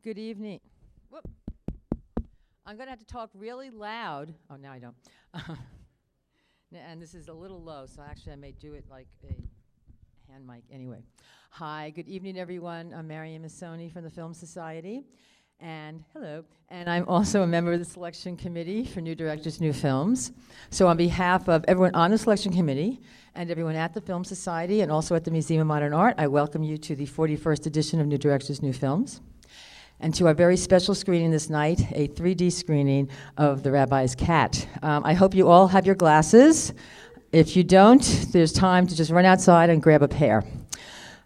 Good evening. Whoop. I'm going to have to talk really loud. Oh, now I don't. And this is a little low, so actually I may do it like a hand mic anyway. Hi, good evening, everyone. I'm Marian Masone from the Film Society. And hello. And I'm also a member of the selection committee for New Directors, New Films. So on behalf of everyone on the selection committee and everyone at the Film Society and also at the Museum of Modern Art, I welcome you to the 41st edition of New Directors, New Films. And to our very special screening this night, a 3D screening of The Rabbi's Cat. I hope you all have your glasses. If you don't, there's time to just run outside and grab a pair.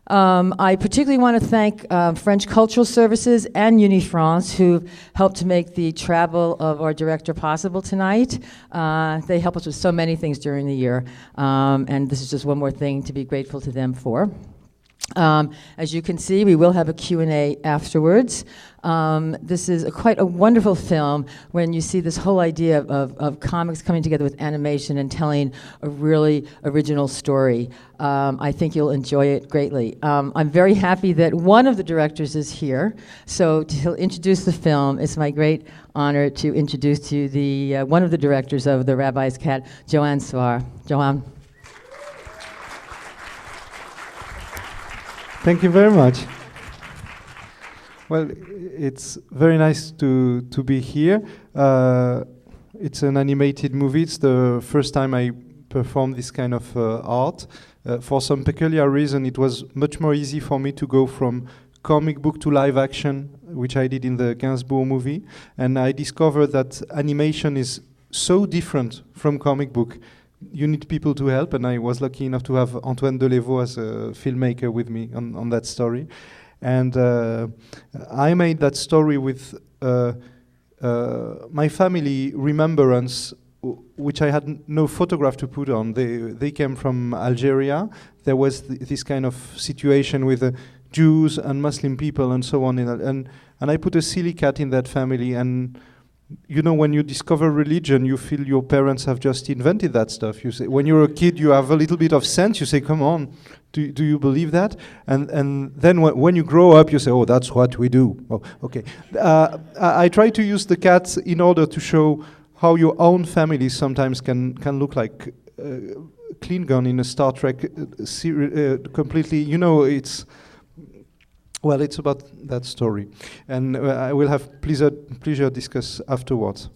I particularly want to thank French Cultural Services and Unifrance, who helped to make the travel of our director possible tonight. They help us with so many things during the year, and this is just one more thing to be grateful to them for. As you can see, we will have a Q&A afterwards. This is quite a wonderful film when you see this whole idea of comics coming together with animation and telling a really original story. I think you'll enjoy it greatly. I'm very happy that one of the directors is here. So to introduce the film, it's my great honor to introduce to you the one of the directors of The Rabbi's Cat, Joann Sfar. Joann. Thank you very much. Well, it's very nice to be here. It's an animated movie. It's the first time I performed this kind of art. For some peculiar reason, it was much more easy for me to go from comic book to live action, which I did in the Gainsbourg movie. And I discovered that animation is so different from comic book. You need people to help, and I was lucky enough to have Antoine Delevaux as a filmmaker with me on that story. And I made that story with my family remembrance, which I had no photograph to put on. They came from Algeria. There was this kind of situation with Jews and Muslim people and so on. And I put a silly cat in that family. And you know, when you discover religion, you feel your parents have just invented that stuff. You say, when you're a kid, you have a little bit of sense. You say, come on, do you believe that? And then when you grow up, you say, oh, that's what we do. Oh, okay. I try to use the cat in order to show how your own family sometimes can look like Klingon in a Star Trek completely. You know, it's about that story, and I will have pleasure discuss afterwards.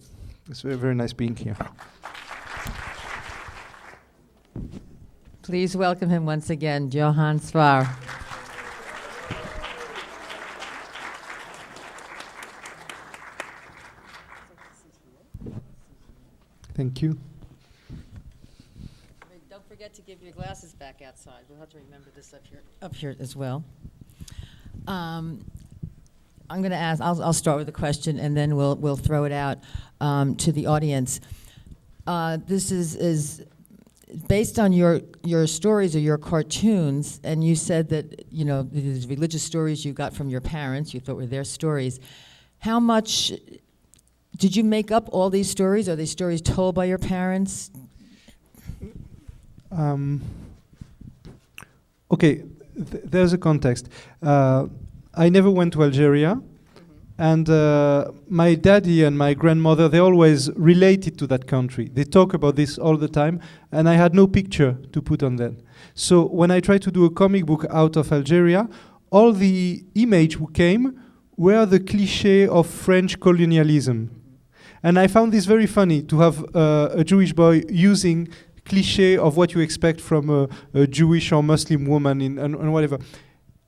It's very, very nice being here. Please welcome him once again, Joann Sfar. Thank you. Don't forget to give your glasses back outside. We'll have to remember this up here as well. I'm going to ask. I'll start with a question, and then we'll throw it out to the audience. This is based on your stories or your cartoons, and you said that these religious stories you got from your parents, you thought were their stories. How much did you make up all these stories? Are these stories told by your parents? Okay, there's a context. I never went to Algeria, and my daddy and my grandmother, they always related to that country. They talk about this all the time, and I had no picture to put on that. So when I tried to do a comic book out of Algeria, all the image who came were the cliché of French colonialism. And I found this very funny, to have a Jewish boy using cliché of what you expect from a Jewish or Muslim woman and whatever.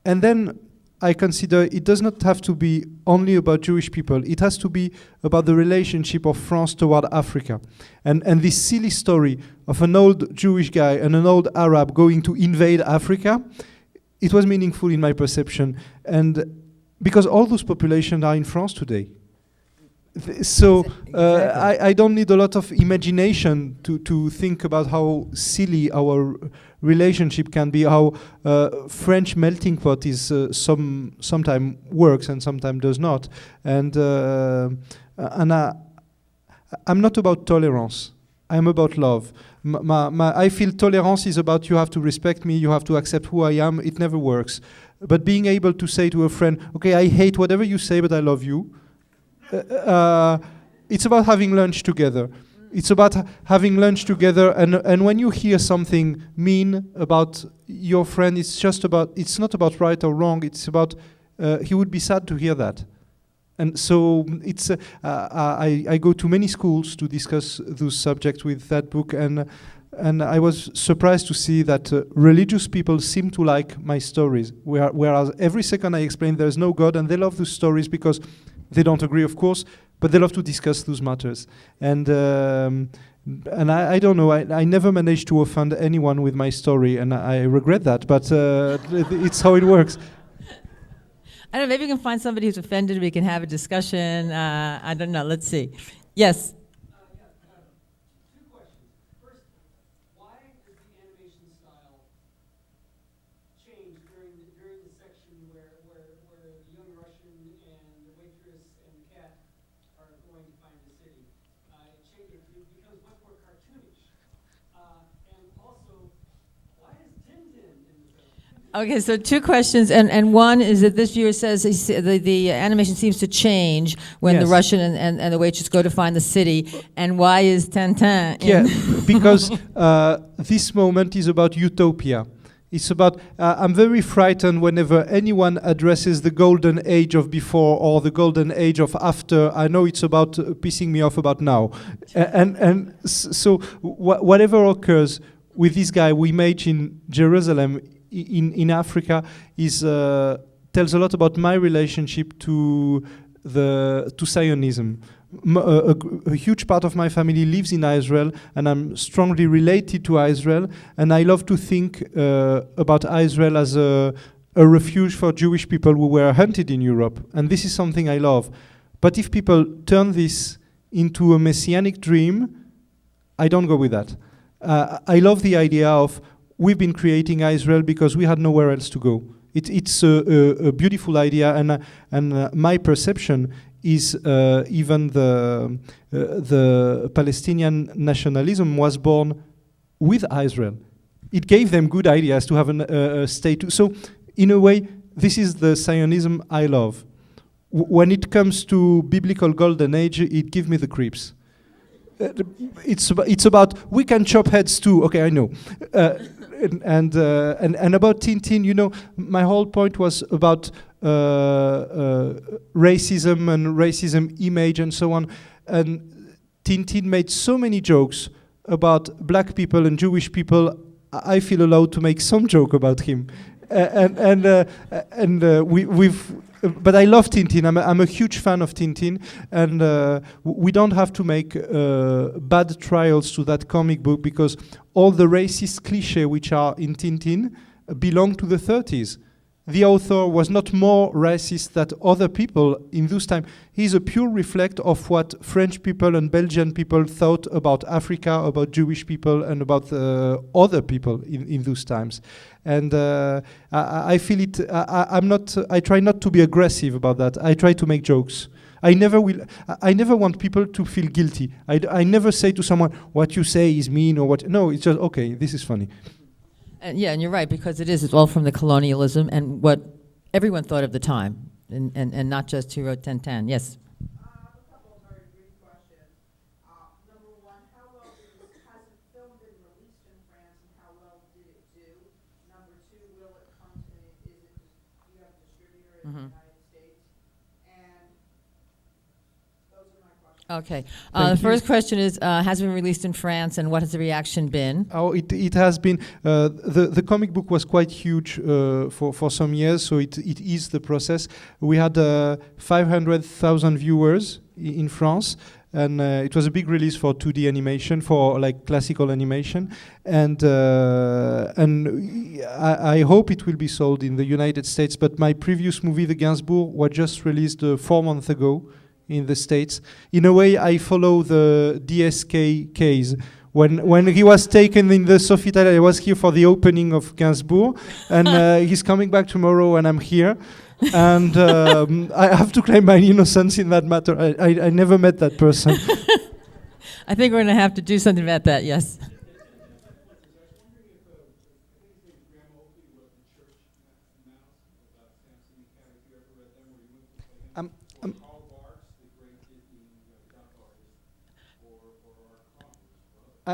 And then I consider it does not have to be only about Jewish people. It has to be about the relationship of France toward Africa. And this silly story of an old Jewish guy and an old Arab going to invade Africa, it was meaningful in my perception. And because all those populations are in France today. So I don't need a lot of imagination to think about how silly our relationship can be, how French melting pot is sometimes works and sometimes does not. And I'm not about tolerance. I'm about love. I feel tolerance is about you have to respect me, you have to accept who I am. It never works. But being able to say to a friend, okay, I hate whatever you say, but I love you. It's about having lunch together. It's about having lunch together, and when you hear something mean about your friend, it's not about right or wrong. It's about he would be sad to hear that. And so it's I go to many schools to discuss those subjects with that book, and I was surprised to see that religious people seem to like my stories, whereas every second I explain there's no God, and they love those stories because they don't agree, of course, but they love to discuss those matters. And I don't know, I never managed to offend anyone with my story, and I regret that, but it's how it works. I don't know, maybe we can find somebody who's offended, we can have a discussion. I don't know, let's see. Yes? Two questions. First, why does the animation style change during the section where the young Russian and the waitress and the cat are going to find the city? It becomes much more cartoonish. And also, why is Tintin in the film? Okay, so two questions, and one is that this viewer says the animation seems to change when the Yes. Russian and the waitress go to find the city, and why is Tintin in? Yeah, because this moment is about utopia. It's about, I'm very frightened whenever anyone addresses the golden age of before or the golden age of after. I know it's about pissing me off about now. So whatever occurs with this guy we made in Jerusalem, in Africa, is tells a lot about my relationship to Zionism. A huge part of my family lives in Israel, and I'm strongly related to Israel, and I love to think about Israel as a refuge for Jewish people who were hunted in Europe, and this is something I love. But if people turn this into a messianic dream, I don't go with that. I love the idea of we've been creating Israel because we had nowhere else to go. It's a beautiful idea, and my perception is even the Palestinian nationalism was born with Israel. It gave them good ideas to have a state. So, in a way, this is the Zionism I love. When it comes to biblical golden age, it gives me the creeps. It's about we can chop heads too. Okay, I know. And about Tintin, you know, my whole point was about racism and racism image and so on. And Tintin made so many jokes about black people and Jewish people. I feel allowed to make some joke about him. But I love Tintin. I'm a huge fan of Tintin, and we don't have to make bad trials to that comic book because all the racist clichés which are in Tintin belong to the 30s. The author was not more racist than other people in those times. He's a pure reflect of what French people and Belgian people thought about Africa, about Jewish people, and about other people in those times. And I feel it. I try not to be aggressive about that. I try to make jokes. I never want people to feel guilty. I never say to someone, what you say is mean or what. No, it's just, okay, this is funny. And yeah, and you're right, because it's all from the colonialism and what everyone thought of the time, and not just who wrote Tintin. Yes? A couple of very brief questions. Number one, how well has the film been released in France, and how well did it do? Number two, will it come to, do you have a distributor in the United States? And those are my questions. Okay. Thank The you. first question is, has it been released in France, and what has the reaction been? Oh, it has been. The comic book was quite huge for some years, so it eased the process. We had 500,000 viewers in France, and it was a big release for 2D animation, for like classical animation, and I hope it will be sold in the United States. But my previous movie, The Gainsbourg, was just released 4 months ago in the States. In a way, I follow the DSK case. When he was taken in the Sofitel, I was here for the opening of Gainsbourg, and he's coming back tomorrow, and I'm here. And I have to claim my innocence in that matter. I never met that person. I think we're going to have to do something about that, yes. Um, um,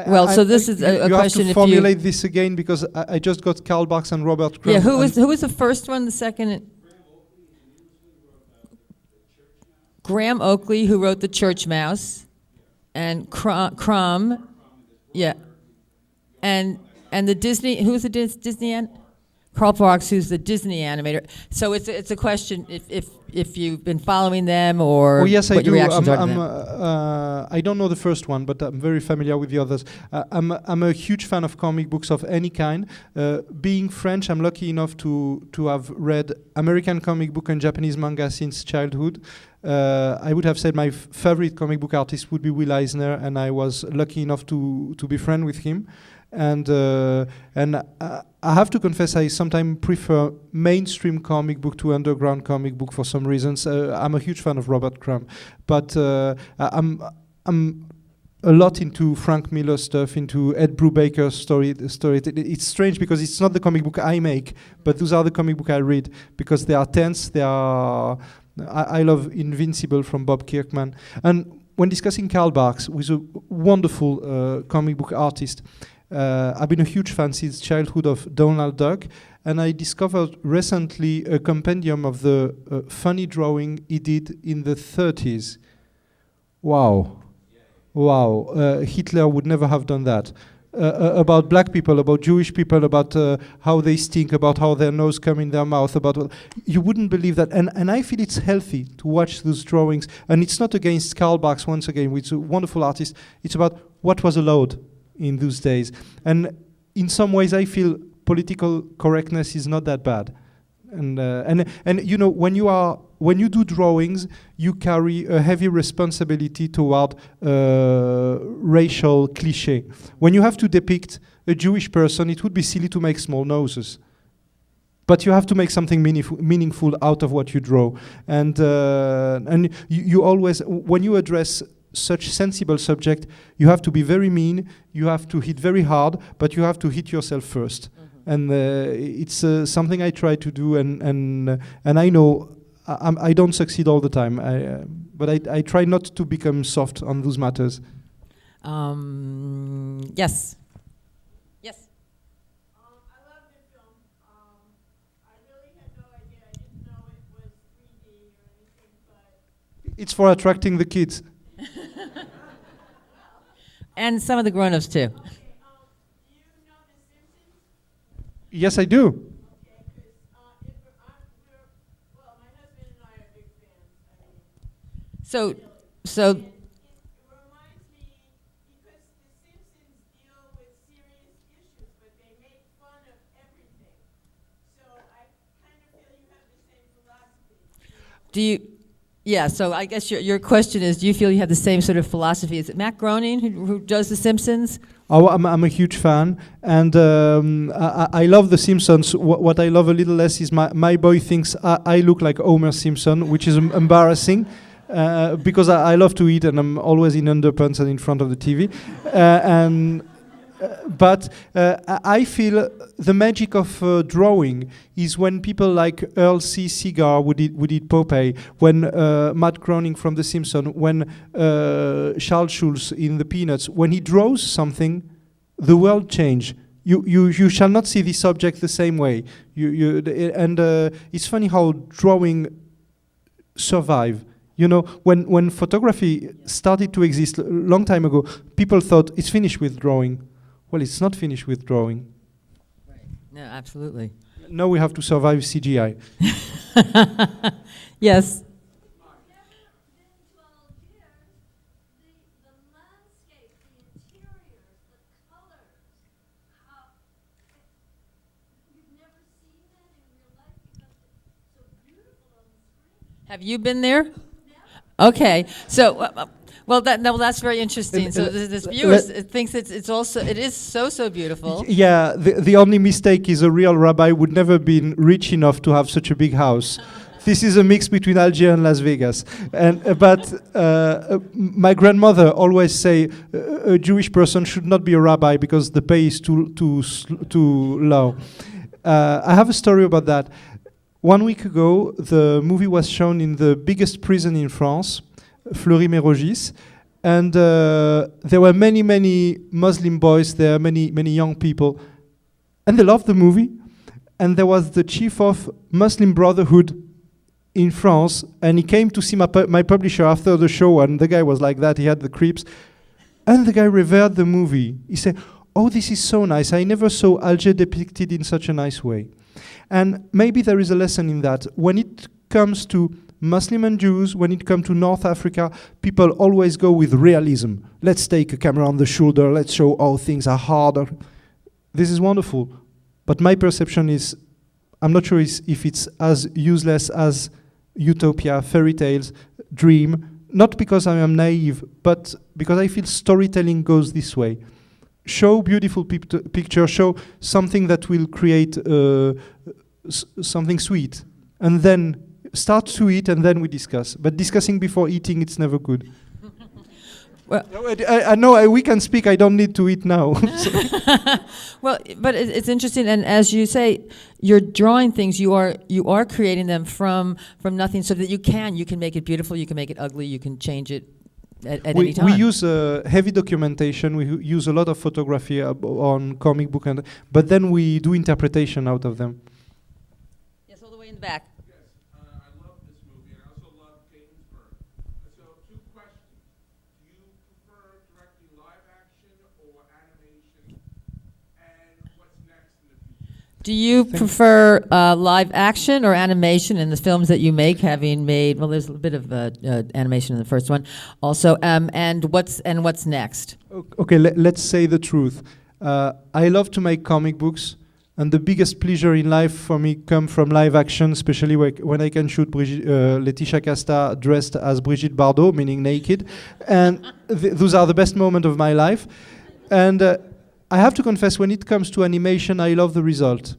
Well, so this is a you question have if to you- formulate this again because I just got Karl Barks and Robert Crumb. Yeah, who and was the first one, the second? Graham Oakley, who wrote The Church Mouse, and Crumb, yeah, and the Disney, who's the Disney Carl Barks, who's the Disney animator. So it's a question if you've been following them or Oh yes, I what your do. reactions are to them. I don't know the first one, but I'm very familiar with the others. I'm a huge fan of comic books of any kind. Being French, I'm lucky enough to have read American comic book and Japanese manga since childhood. I would have said my favorite comic book artist would be Will Eisner, and I was lucky enough to be friend with him. And I have to confess, I sometimes prefer mainstream comic book to underground comic book for some reasons. I'm a huge fan of Robert Crumb, but I'm a lot into Frank Miller stuff, into Ed Brubaker's story. It's strange because it's not the comic book I make, but those are the comic book I read because they are tense. They are. I love Invincible from Bob Kirkman, and when discussing Karl Barks, who is a wonderful comic book artist. I've been a huge fan since childhood of Donald Duck, and I discovered recently a compendium of the funny drawing he did in the 30s. Wow. Hitler would never have done that. About black people, about Jewish people, about how they stink, about how their nose come in their mouth, you wouldn't believe that. And I feel it's healthy to watch those drawings. And it's not against Karl Barks, once again, which is a wonderful artist. It's about what was allowed in those days. And in some ways I feel political correctness is not that bad. And you know, when you do drawings, you carry a heavy responsibility toward racial cliché. When you have to depict a Jewish person, it would be silly to make small noses. But you have to make something meaningful out of what you draw. And you always, when you address such sensible subject, you have to be very mean, you have to hit very hard, but you have to hit yourself first. Mm-hmm. And it's something I try to do, and I know I don't succeed all the time, but I try not to become soft on those matters. Yes. Yes. I love the film. I really had no idea. I didn't know it was 3D or anything, but... It's for attracting the kids. And some of the grown-ups too. Okay, do you know The Simpsons? Yes, I do. Okay, because my husband and I are big fans. I mean, So it reminds me, because The Simpsons deal with serious issues, but they make fun of everything. So I kind of feel you have the same philosophy. do you? Yeah. So I guess your question is: do you feel you have the same sort of philosophy? Is it Matt Groening who does The Simpsons? Oh, I'm a huge fan, and I love The Simpsons. What I love a little less is my boy thinks I look like Homer Simpson, which is embarrassing. Because I love to eat and I'm always in underpants and in front of the TV. But I feel the magic of drawing is when people like Earl C. Segar would eat Popeye, when Matt Groening from The Simpsons, when Charles Schulz in The Peanuts, when he draws something, the world changes. You shall not see this object the same way. It's funny how drawing survive. You know, when photography started to exist a long time ago, people thought it's finished with drawing. Well, it's not finished with drawing. Right. No, absolutely. Now we have to survive CGI. Yes. Have you been there? Okay, so well, that's very interesting. So this viewer thinks it is so beautiful. Yeah, the only mistake is a real rabbi would never been rich enough to have such a big house. This is a mix between Algiers and Las Vegas. And but my grandmother always say a Jewish person should not be a rabbi because the pay is too low. I have a story about that. 1 week ago, the movie was shown in the biggest prison in France, Fleury-Mérogis, and there were many Muslim boys there, many young people, and they loved the movie. And there was the chief of Muslim Brotherhood in France, and he came to see my publisher after the show, and the guy was like that, he had the creeps, and the guy revered the movie. He said, "Oh, this is so nice. I never saw Alger depicted in such a nice way." And maybe there is a lesson in that. When it comes to Muslim and Jews, when it comes to North Africa, people always go with realism. Let's take a camera on the shoulder, let's show how things are harder. This is wonderful. But my perception is, I'm not sure if it's as useless as utopia, fairy tales, dream, not because I am naive, but because I feel storytelling goes this way. Show beautiful picture, show something that will create something sweet, and then start to eat, and then we discuss. But discussing before eating, it's never good. Well, I know we can speak. I don't need to eat now. well, but it's interesting, and as you say, you're drawing things. You are creating them from nothing, so that you can make it beautiful. You can make it ugly. You can change it at any time. We use heavy documentation. We use a lot of photography on comic book, but then we do interpretation out of them. Yes, all the way in the back. Yes, I love this movie, and I also love Gainsborough. So, 2 questions. Do you prefer directing live action or animation? And what's next in the future? Do you prefer live action or animation in the films that you make? Having made, well, there's a bit of animation in the first one, also. And what's next? Okay, let's say the truth. I love to make comic books, and the biggest pleasure in life for me come from live action, especially when I can shoot Laetitia Casta dressed as Brigitte Bardot, meaning naked, and those are the best moments of my life. And I have to confess, when it comes to animation, I love the result.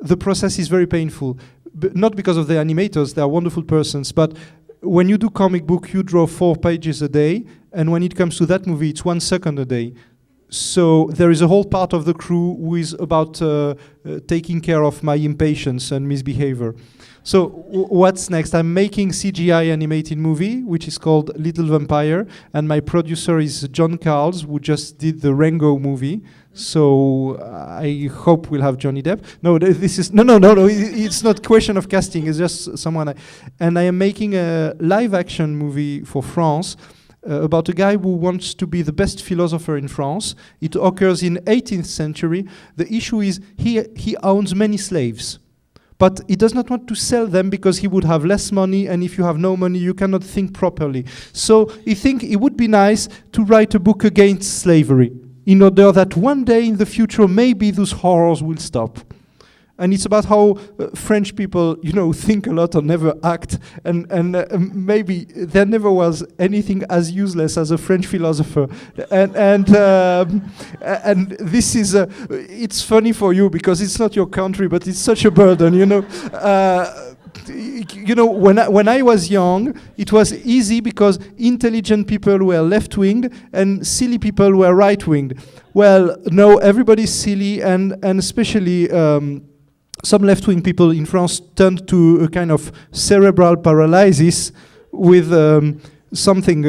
The process is very painful, not because of the animators, they are wonderful persons, but when you do comic book, you draw 4 pages a day, and when it comes to that movie, it's 1 second a day. So there is a whole part of the crew who is about taking care of my impatience and misbehavior. So what's next? I'm making CGI animated movie, which is called Little Vampire, and my producer is John Carls, who just did the Rango movie. So I hope we'll have Johnny Depp. No, this is no. It's not question of casting. It's just someone. And I am making a live-action movie for France. About a guy who wants to be the best philosopher in France. It occurs in 18th century. The issue is he owns many slaves, but he does not want to sell them because he would have less money, and if you have no money, you cannot think properly. So he thinks it would be nice to write a book against slavery, in order that one day in the future, maybe those horrors will stop. And it's about how French people, think a lot or never act, and maybe there never was anything as useless as a French philosopher. And this is, it's funny for you because it's not your country, but it's such a burden, when I was young, it was easy because intelligent people were left-winged and silly people were right-winged. Well, no, everybody's silly, and especially some left-wing people in France turned to a kind of cerebral paralysis with something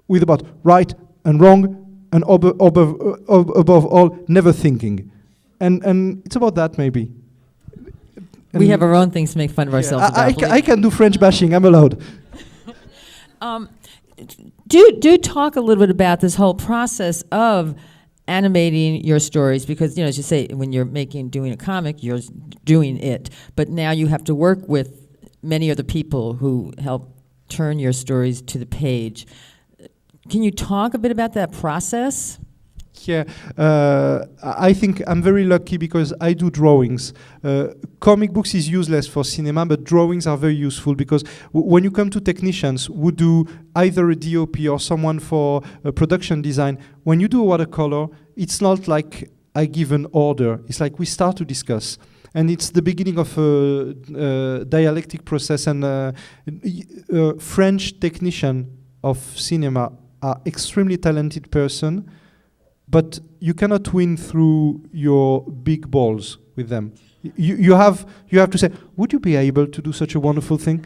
with about right and wrong, and above all, never thinking. And it's about that, maybe. We have our own things to make fun of ourselves about. I can do French bashing, I'm allowed. Do talk a little bit about this whole process of animating your stories, because as you say, when you're doing a comic, you're doing it, but now you have to work with many other people who help turn your stories to the page. Can you talk a bit about that process? Yeah, I think I'm very lucky because I do drawings. Comic books is useless for cinema, but drawings are very useful because when you come to technicians who do either a DOP or someone for production design, when you do a watercolor, it's not like I give an order. It's like we start to discuss. and it's the beginning of a dialectic process. And French technician of cinema are extremely talented person, but you cannot win through your big balls with them. You have to say, would you be able to do such a wonderful thing?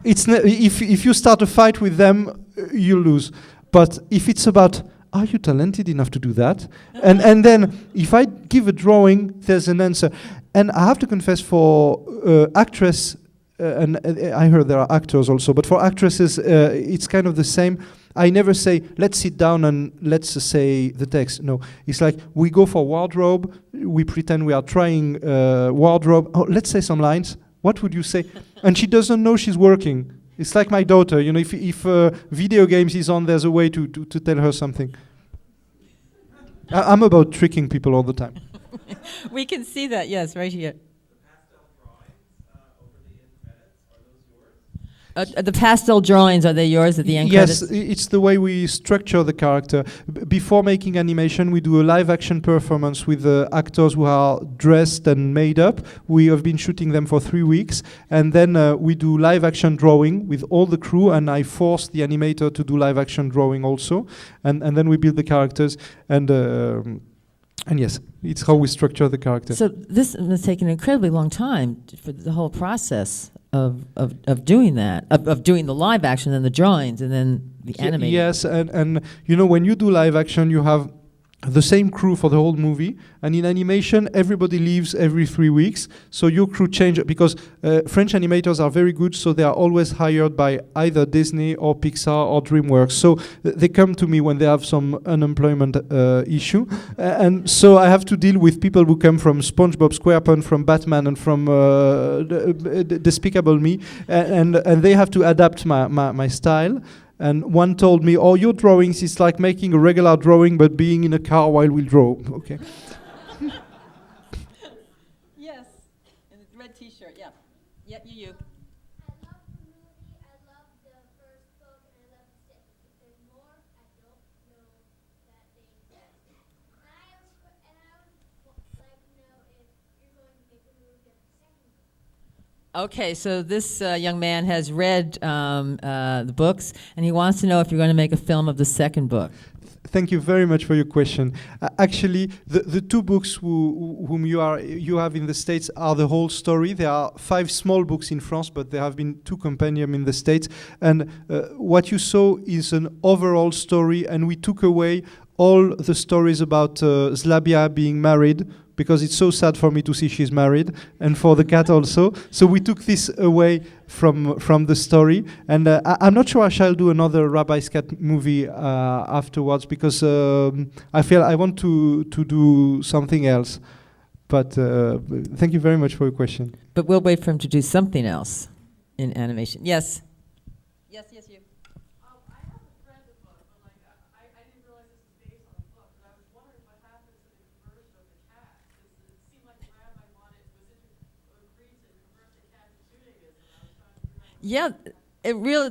If you start a fight with them, you lose. But if it's about, are you talented enough to do that? and then if I give a drawing, there's an answer. And I have to confess, for actress, and I heard there are actors also, but for actresses, it's kind of the same. I never say, let's sit down and let's say the text. No, it's like we go for wardrobe, we pretend we are trying wardrobe. Oh, let's say some lines. What would you say? And she doesn't know she's working. It's like my daughter, you know, if video games is on, there's a way to tell her something. I'm about tricking people all the time. We can see that, yes, right here. The pastel drawings, are they yours at the end Yes, credits? it's the way we structure the character. Before making animation, we do a live action performance with actors who are dressed and made up. We have been shooting them for 3 weeks. And then we do live action drawing with all the crew, and I force the animator to do live action drawing also. And then we build the characters. And yes, it's how we structure the character. So this must take an incredibly long time for the whole process of doing that, of doing the live action and the drawings and then the animating. Yes, and you know, when you do live action, you have the same crew for the whole movie, and in animation everybody leaves every 3 weeks, so your crew change because French animators are very good, so they are always hired by either Disney or Pixar or DreamWorks, so they come to me when they have some unemployment issue, and so I have to deal with people who come from SpongeBob SquarePants, from Batman, and from Despicable Me, and they have to adapt my style. And one told me, "Oh, your drawings is like making a regular drawing, but being in a car while we draw." Okay. Yes, in the red T-shirt. Yeah, yeah, you. I love the movie. I love the first book, and I love the second. If there's more, I don't know that they exist. And I would like to know if you're going to make a movie of the second book. Okay, so this young man has read the books, and he wants to know if you're going to make a film of the second book. Thank you very much for your question. Actually, the two books whom you have in the States are the whole story. There are 5 small books in France, but there have been 2 compendium in the States. And what you saw is an overall story, and we took away all the stories about Zlabia being married, because it's so sad for me to see she's married, and for the cat also. So we took this away from the story, and I'm not sure I shall do another Rabbi's Cat movie afterwards, because I feel I want to do something else. But thank you very much for your question. But we'll wait for him to do something else in animation. Yes. Yes, you. I haven't read the book, but like I didn't realize this was based on the book. But I was wondering what happened to the conversion of the cat. Because it seemed like the rabbi agreed to convert the cat to Judaism. I was trying to figure out. Yeah,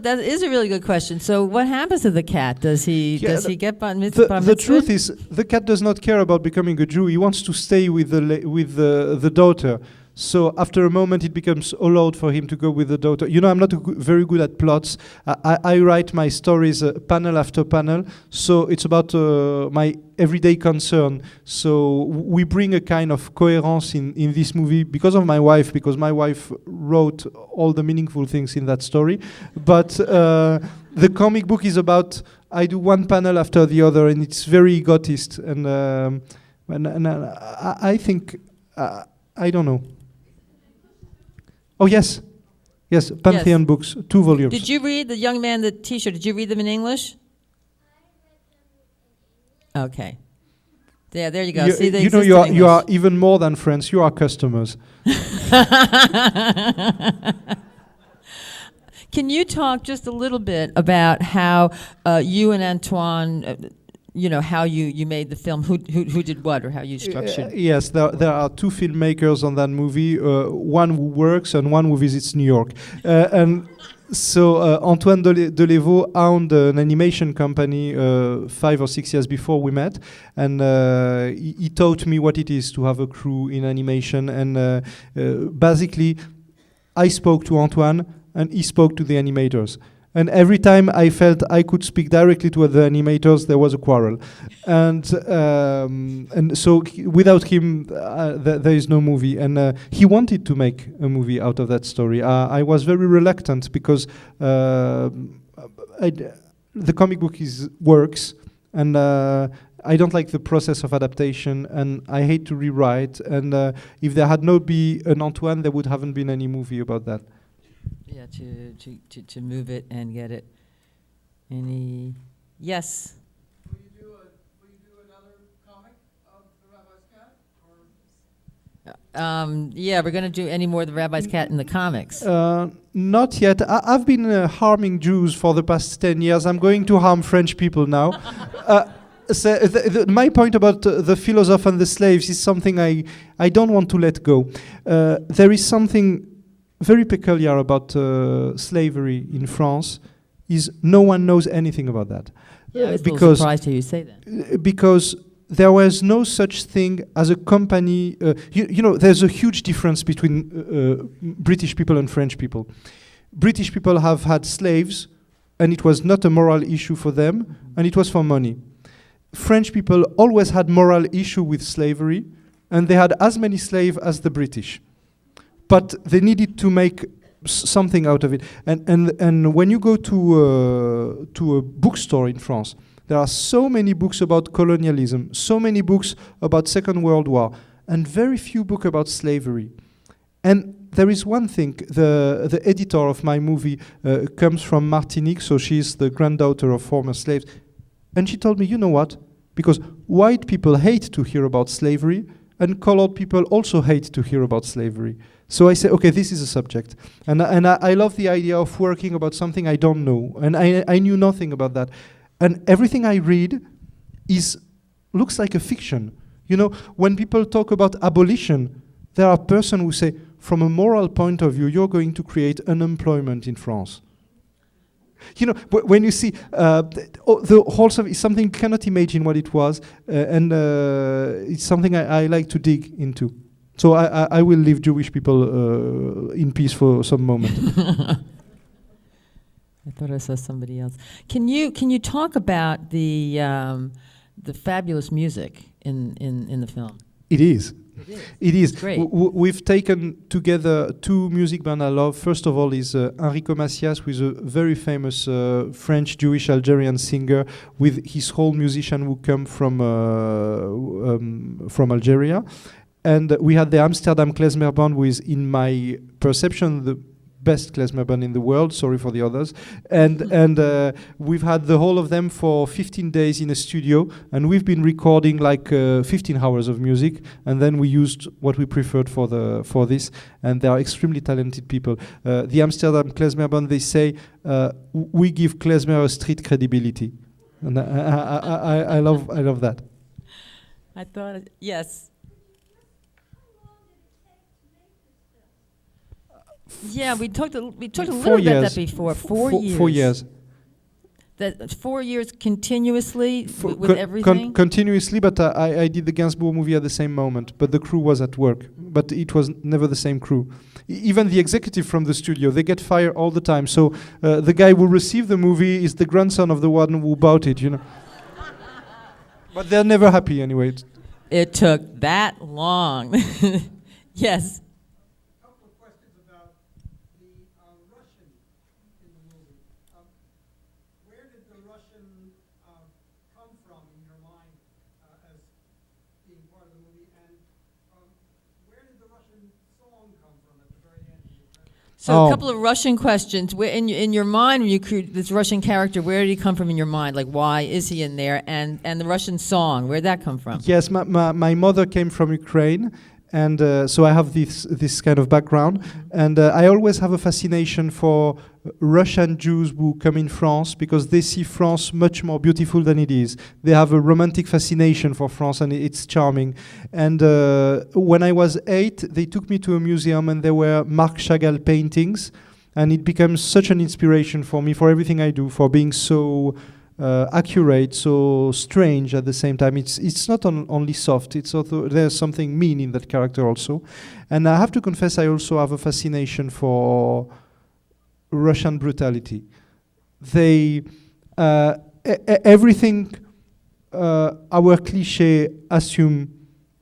that is a really good question. So what happens to the cat? Does he get bar mitzvah? The truth is, the cat does not care about becoming a Jew. He wants to stay with the daughter. So after a moment, it becomes allowed for him to go with the daughter. You know, I'm not very good at plots. I write my stories panel after panel. So it's about my everyday concern. So we bring a kind of coherence in this movie because of my wife, because my wife wrote all the meaningful things in that story. But the comic book is about, I do one panel after the other, and it's very egotist. And I think, I don't know. Oh, yes. Yes, Pantheon books, 2 volumes. Did you read the young man, the T-shirt? Did you read them in English? Okay. Yeah, there you go. See, they you know, you are even more than friends. You are customers. Can you talk just a little bit about how you and Antoine, how you made the film, who did what, or how you structured? Yes, there are 2 filmmakers on that movie, one who works and one who visits New York. And So Antoine Delévaux owned an animation company 5 or 6 years before we met, and he taught me what it is to have a crew in animation. And basically, I spoke to Antoine, and he spoke to the animators. And every time I felt I could speak directly to the animators, there was a quarrel. And so without him, there is no movie. And he wanted to make a movie out of that story. I was very reluctant because the comic book works, and I don't like the process of adaptation, and I hate to rewrite. And if there had not been an Antoine, there would haven't been any movie about that. Yeah, to move it and get it. Any? Yes. Will you do another comic of the Rabbi's Cat? Or Yeah, we're going to do any more of the Rabbi's Cat in the comics. Not yet. I've been harming Jews for the past 10 years. I'm going to harm French people now. So my point about the philosopher and the slaves is something I don't want to let go. There is something very peculiar about slavery in France. Is no one knows anything about that. Yeah, I was a little surprised to hear you say that. Because there was no such thing as a company. You know, there's a huge difference between British people and French people. British people have had slaves, and it was not a moral issue for them, and it was for money. French people always had moral issue with slavery, and they had as many slaves as the British. But they needed to make something out of it. And when you go to a bookstore in France, there are so many books about colonialism, so many books about Second World War, and very few books about slavery. And there is one thing, the editor of my movie comes from Martinique, so she's the granddaughter of former slaves. And she told me, you know what? Because white people hate to hear about slavery, and colored people also hate to hear about slavery. So I say, okay, this is a subject. And I love the idea of working about something I don't know. And I knew nothing about that. And everything I read looks like a fiction. You know, when people talk about abolition, there are persons who say, from a moral point of view, you're going to create unemployment in France. You know, when you see the whole stuff is something you cannot imagine what it was, and it's something I like to dig into. So I will leave Jewish people in peace for some moment. I thought I saw somebody else. Can you talk about the fabulous music in the film? It is. It is. Great. We've taken together two music bands I love. First of all is Enrico Macias, who is a very famous French Jewish Algerian singer, with his whole musician who come from Algeria. And we had the Amsterdam Klezmer Band, who is, in my perception, the best klezmer band in the world. Sorry for the others. And we've had the whole of them for 15 days in a studio, and we've been recording like 15 hours of music, and then we used what we preferred for this. And they are extremely talented people. The Amsterdam Klezmer Band, they say, we give klezmer a street credibility, and I love that. I thought, yes. Yeah, we talked a little bit about that before. 4 years. 4 years. That 4 years continuously with everything. Continuously, but I did the Gainsbourg movie at the same moment. But the crew was at work. But it was never the same crew. Even the executive from the studio, they get fired all the time. So the guy who received the movie is the grandson of the one who bought it. You know. But they're never happy anyway. It took that long. Yes. So a couple of Russian questions. Where in your mind, when you create this Russian character, where did he come from in your mind? Like, why is he in there? And the Russian song, where did that come from? Yes, my mother came from Ukraine, and so I have this kind of background. And I always have a fascination for Russian Jews who come in France, because they see France much more beautiful than it is. They have a romantic fascination for France, and it's charming. And when I was 8, they took me to a museum, and there were Marc Chagall paintings. and it becomes such an inspiration for me for everything I do, for being so accurate, so strange at the same time. It's not only soft, it's also there's something mean in that character also. And I have to confess, I also have a fascination for Russian brutality. They everything our cliche assume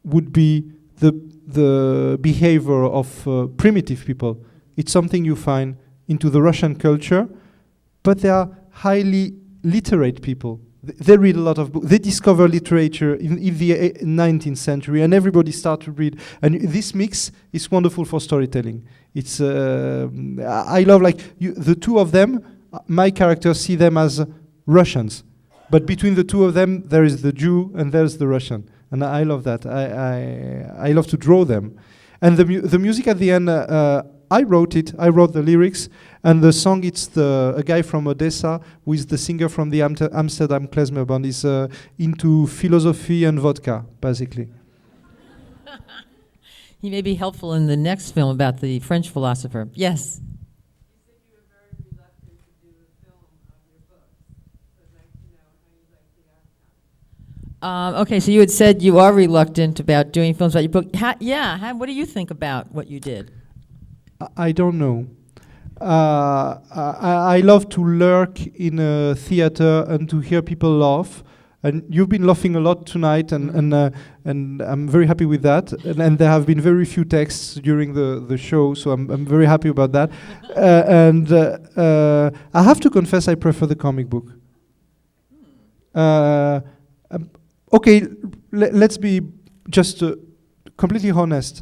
would be the behavior of primitive people. It's something you find into the Russian culture, but they are highly literate people. They read a lot of books. They discover literature in the 19th century, and everybody starts to read. And this mix is wonderful for storytelling. It's I love the two of them. My characters see them as Russians, but between the two of them, there is the Jew and there's the Russian, and I love that. I love to draw them, and the music at the end. I wrote it. I wrote the lyrics, and the song. It's a guy from Odessa who is the singer from the Amsterdam Klezmer Band. Is into philosophy and vodka, basically. He may be helpful in the next film about the French philosopher. Yes. You said you were very reluctant to do a film of your books. So I'd like to know how you like the outcome. Okay, so you had said you are reluctant about doing films about your book. What do you think about what you did? I don't know. I love to lurk in a theater and to hear people laugh. And you've been laughing a lot tonight, and I'm very happy with that. And there have been very few texts during the show, so I'm very happy about that. I have to confess, I prefer the comic book. Okay, let's be just completely honest.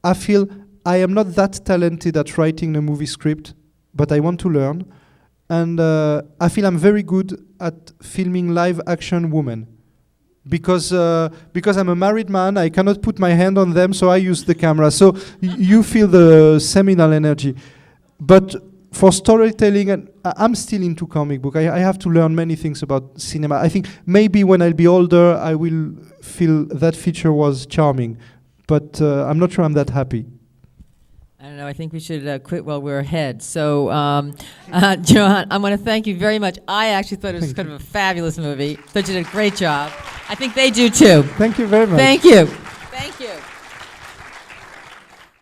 I feel I am not that talented at writing a movie script, but I want to learn. And I feel I'm very good at filming live action women. Because I'm a married man, I cannot put my hand on them, so I use the camera. So you feel the seminal energy. But for storytelling, and I'm still into comic book. I have to learn many things about cinema. I think maybe when I'll be older, I will feel that feature was charming. But I'm not sure I'm that happy. I don't know. I think we should quit while we're ahead. So, Joann, I want to thank you very much. I actually thought it was kind of a fabulous movie. Thought you did a great job. I think they do too. Thank you very much. Thank you.